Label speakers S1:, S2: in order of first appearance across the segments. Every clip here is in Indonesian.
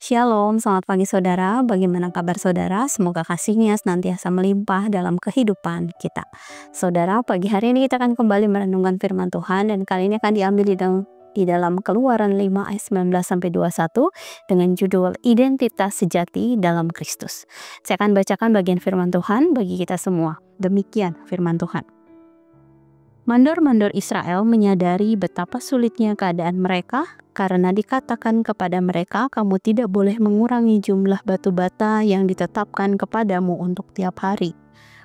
S1: Shalom, selamat pagi saudara. Bagaimana kabar saudara? Semoga kasihnya senantiasa melimpah dalam kehidupan kita. Saudara, pagi hari ini kita akan kembali merenungkan firman Tuhan, dan kali ini akan diambil di dalam Keluaran 5 ayat 19-21 dengan judul Identitas Sejati dalam Kristus. Saya akan bacakan bagian firman Tuhan bagi kita semua. Demikian firman Tuhan. Mandor-mandor Israel menyadari betapa sulitnya keadaan mereka karena dikatakan kepada mereka, kamu tidak boleh mengurangi jumlah batu bata yang ditetapkan kepadamu untuk tiap hari.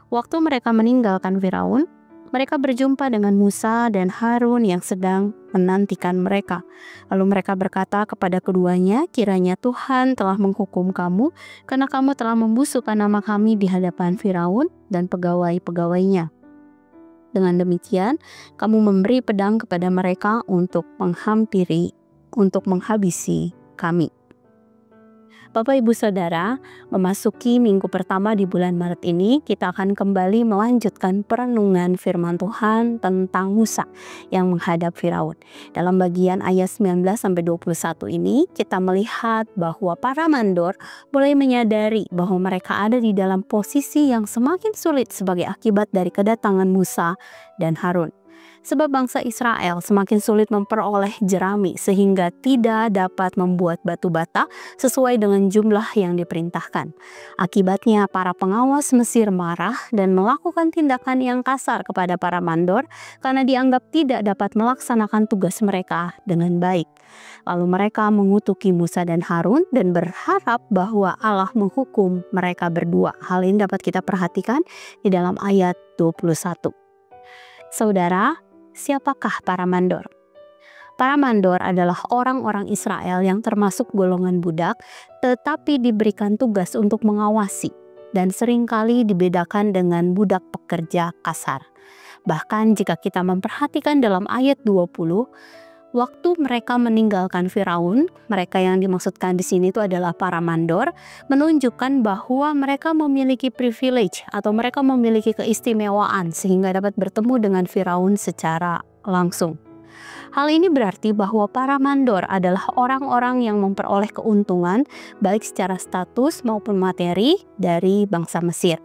S1: Waktu mereka meninggalkan Firaun, mereka berjumpa dengan Musa dan Harun yang sedang menantikan mereka. Lalu mereka berkata kepada keduanya, kiranya Tuhan telah menghukum kamu karena kamu telah membusukkan nama kami di hadapan Firaun dan pegawai-pegawainya. Dengan demikian, kamu memberi pedang kepada mereka untuk menghabisi kami. Bapak Ibu Saudara, memasuki minggu pertama di bulan Maret ini, kita akan kembali melanjutkan perenungan firman Tuhan tentang Musa yang menghadap Firaun. Dalam bagian ayat 19-21 ini, kita melihat bahwa para mandor mulai menyadari bahwa mereka ada di dalam posisi yang semakin sulit sebagai akibat dari kedatangan Musa dan Harun. Sebab bangsa Israel semakin sulit memperoleh jerami sehingga tidak dapat membuat batu bata sesuai dengan jumlah yang diperintahkan. Akibatnya para pengawas Mesir marah dan melakukan tindakan yang kasar kepada para mandor karena dianggap tidak dapat melaksanakan tugas mereka dengan baik. Lalu mereka mengutuki Musa dan Harun dan berharap bahwa Allah menghukum mereka berdua. Hal ini dapat kita perhatikan di dalam ayat 21. Saudara, siapakah para mandor? Para mandor adalah orang-orang Israel yang termasuk golongan budak, tetapi diberikan tugas untuk mengawasi dan seringkali dibedakan dengan budak pekerja kasar. Bahkan jika kita memperhatikan dalam ayat 20, waktu mereka meninggalkan Firaun, mereka yang dimaksudkan di sini itu adalah para mandor, menunjukkan bahwa mereka memiliki privilege atau mereka memiliki keistimewaan sehingga dapat bertemu dengan Firaun secara langsung. Hal ini berarti bahwa para mandor adalah orang-orang yang memperoleh keuntungan baik secara status maupun materi dari bangsa Mesir.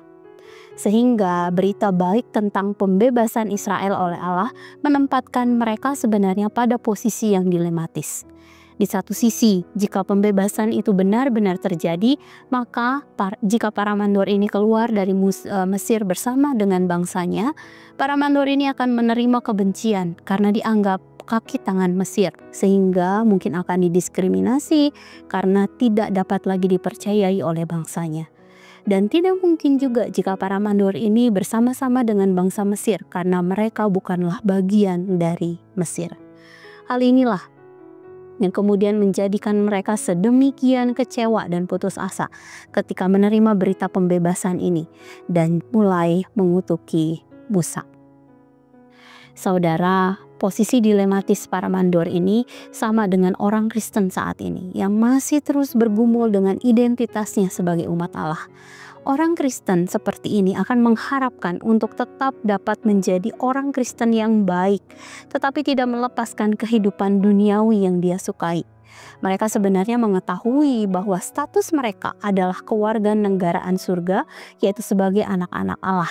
S1: Sehingga berita baik tentang pembebasan Israel oleh Allah menempatkan mereka sebenarnya pada posisi yang dilematis. Di satu sisi, jika pembebasan itu benar-benar terjadi, maka jika para mandor ini keluar dari Mesir bersama dengan bangsanya, para mandor ini akan menerima kebencian karena dianggap kaki tangan Mesir, sehingga mungkin akan didiskriminasi karena tidak dapat lagi dipercayai oleh bangsanya. Dan tidak mungkin juga jika para mandor ini bersama-sama dengan bangsa Mesir karena mereka bukanlah bagian dari Mesir. Hal inilah yang kemudian menjadikan mereka sedemikian kecewa dan putus asa ketika menerima berita pembebasan ini dan mulai mengutuki Musa. Saudara, posisi dilematis para mandor ini sama dengan orang Kristen saat ini yang masih terus bergumul dengan identitasnya sebagai umat Allah. Orang Kristen seperti ini akan mengharapkan untuk tetap dapat menjadi orang Kristen yang baik, tetapi tidak melepaskan kehidupan duniawi yang dia sukai. Mereka sebenarnya mengetahui bahwa status mereka adalah kewarganegaraan surga, yaitu sebagai anak-anak Allah.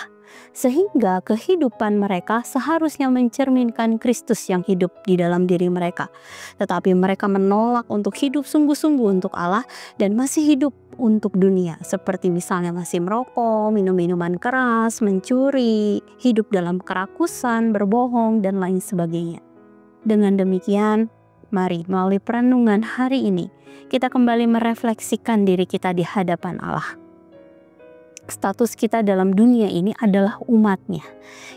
S1: Sehingga kehidupan mereka seharusnya mencerminkan Kristus yang hidup di dalam diri mereka. Tetapi mereka menolak untuk hidup sungguh-sungguh untuk Allah dan masih hidup untuk dunia. Seperti misalnya masih merokok, minum minuman keras, mencuri, hidup dalam kerakusan, berbohong, dan lain sebagainya. Dengan demikian, mari melalui perenungan hari ini, kita kembali merefleksikan diri kita di hadapan Allah. Status kita dalam dunia ini adalah umatnya.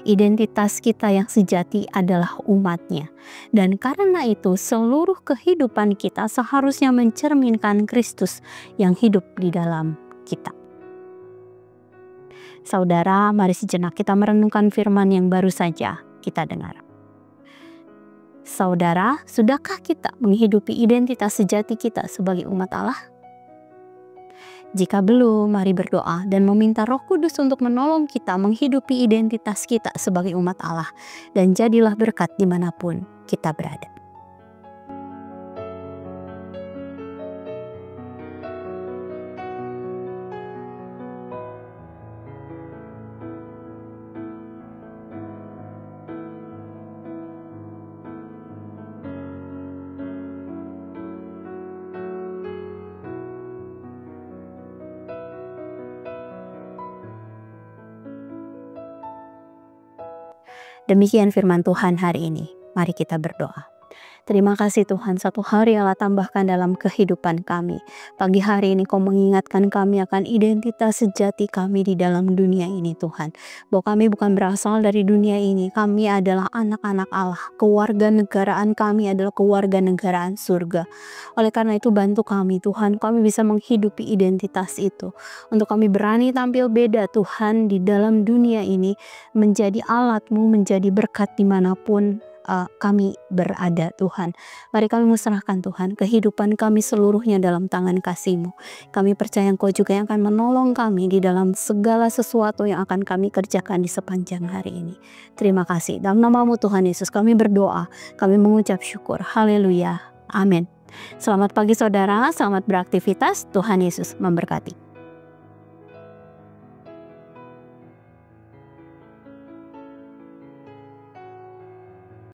S1: Identitas kita yang sejati adalah umatnya. Dan karena itu seluruh kehidupan kita seharusnya mencerminkan Kristus yang hidup di dalam kita. Saudara, mari sejenak kita merenungkan firman yang baru saja kita dengar. Saudara, sudahkah kita menghidupi identitas sejati kita sebagai umat Allah? Jika belum, mari berdoa dan meminta Roh Kudus untuk menolong kita menghidupi identitas kita sebagai umat Allah, dan jadilah berkat dimanapun kita berada. Demikian firman Tuhan hari ini. Mari kita berdoa. Terima kasih Tuhan, satu hari Allah tambahkan dalam kehidupan kami. Pagi hari ini Kau mengingatkan kami akan identitas sejati kami di dalam dunia ini Tuhan. Bahwa kami bukan berasal dari dunia ini, kami adalah anak-anak Allah. Kewarganegaraan kami adalah kewarganegaraan surga. Oleh karena itu bantu kami Tuhan, kami bisa menghidupi identitas itu. Untuk kami berani tampil beda Tuhan di dalam dunia ini, menjadi alat-Mu, menjadi berkat dimanapun kami berada Tuhan. Mari kami serahkan Tuhan kehidupan kami seluruhnya dalam tangan kasih-Mu. Kami percaya Engkau juga yang akan menolong kami di dalam segala sesuatu yang akan kami kerjakan di sepanjang hari ini. Terima kasih. Dalam nama-Mu Tuhan Yesus kami berdoa, kami mengucap syukur. Haleluya. Amin. Selamat pagi saudara, selamat beraktivitas. Tuhan Yesus memberkati.